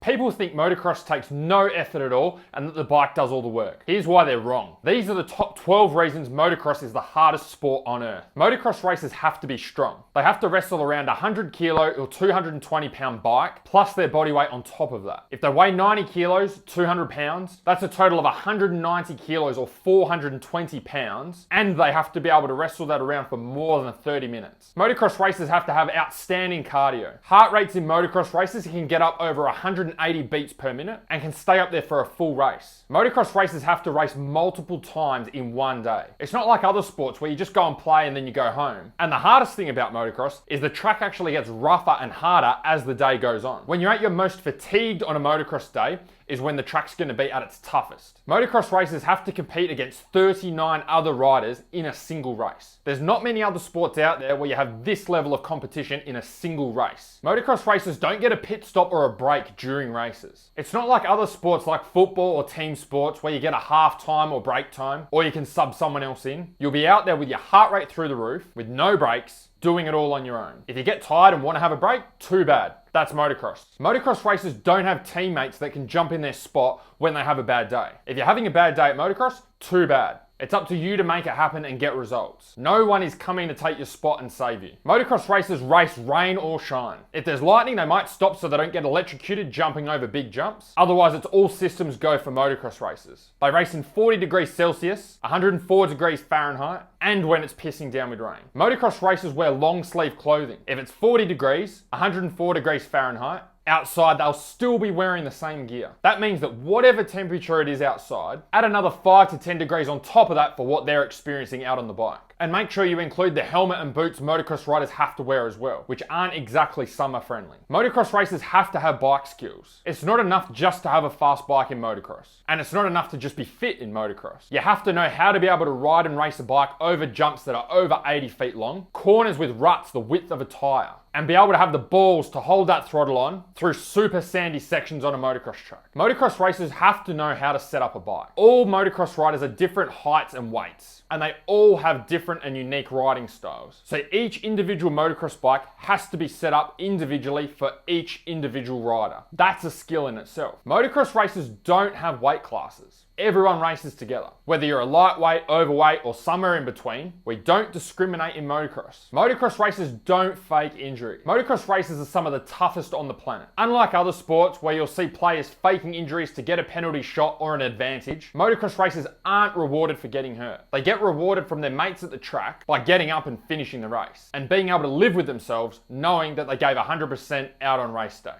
People think motocross takes no effort at all and that the bike does all the work. Here's why they're wrong. These are the top 12 reasons motocross is the hardest sport on earth. Motocross racers have to be strong. They have to wrestle around a 100 kilo or 220 pound bike plus their body weight on top of that. If they weigh 90 kilos, 200 pounds, that's a total of 190 kilos or 420 pounds, and they have to be able to wrestle that around for more than 30 minutes. Motocross racers have to have outstanding cardio. Heart rates in motocross races can get up over 180 beats per minute and can stay up there for a full race. Motocross racers have to race multiple times in one day. It's not like other sports where you just go and play and then you go home. And the hardest thing about motocross is the track actually gets rougher and harder as the day goes on. When you're at your most fatigued on a motocross day is when the track's going to be at its toughest. Motocross racers have to compete against 39 other riders in a single race. There's not many other sports out there where you have this level of competition in a single race. Motocross racers don't get a pit stop or a break during races. It's not like other sports like football or team sports where you get a half time or break time, or you can sub someone else in. You'll be out there with your heart rate through the roof, with no breaks, doing it all on your own. If you get tired and want to have a break, too bad. That's motocross. Motocross racers don't have teammates that can jump in their spot when they have a bad day. If you're having a bad day at motocross, too bad. It's up to you to make it happen and get results. No one is coming to take your spot and save you. Motocross racers race rain or shine. If there's lightning, they might stop so they don't get electrocuted jumping over big jumps. Otherwise, it's all systems go for motocross racers. They race in 40 degrees Celsius, 104 degrees Fahrenheit, and when it's pissing down with rain. Motocross racers wear long sleeve clothing. If it's 40 degrees, 104 degrees Fahrenheit, outside, they'll still be wearing the same gear. That means that whatever temperature it is outside, add another 5 to 10 degrees on top of that for what they're experiencing out on the bike. And make sure you include the helmet and boots motocross riders have to wear as well, which aren't exactly summer friendly. Motocross racers have to have bike skills. It's not enough just to have a fast bike in motocross. And it's not enough to just be fit in motocross. You have to know how to be able to ride and race a bike over jumps that are over 80 feet long, corners with ruts the width of a tire, and be able to have the balls to hold that throttle on through super sandy sections on a motocross track. Motocross racers have to know how to set up a bike. All motocross riders are different heights and weights, and they all have different and unique riding styles. So each individual motocross bike has to be set up individually for each individual rider. That's a skill in itself. Motocross racers don't have weight classes. Everyone races together. Whether you're a lightweight, overweight, or somewhere in between, we don't discriminate in motocross. Motocross racers don't fake injury. Motocross racers are some of the toughest on the planet. Unlike other sports where you'll see players faking injuries to get a penalty shot or an advantage, motocross racers aren't rewarded for getting hurt. They get rewarded from their mates at the track by getting up and finishing the race, and being able to live with themselves knowing that they gave 100% out on race day.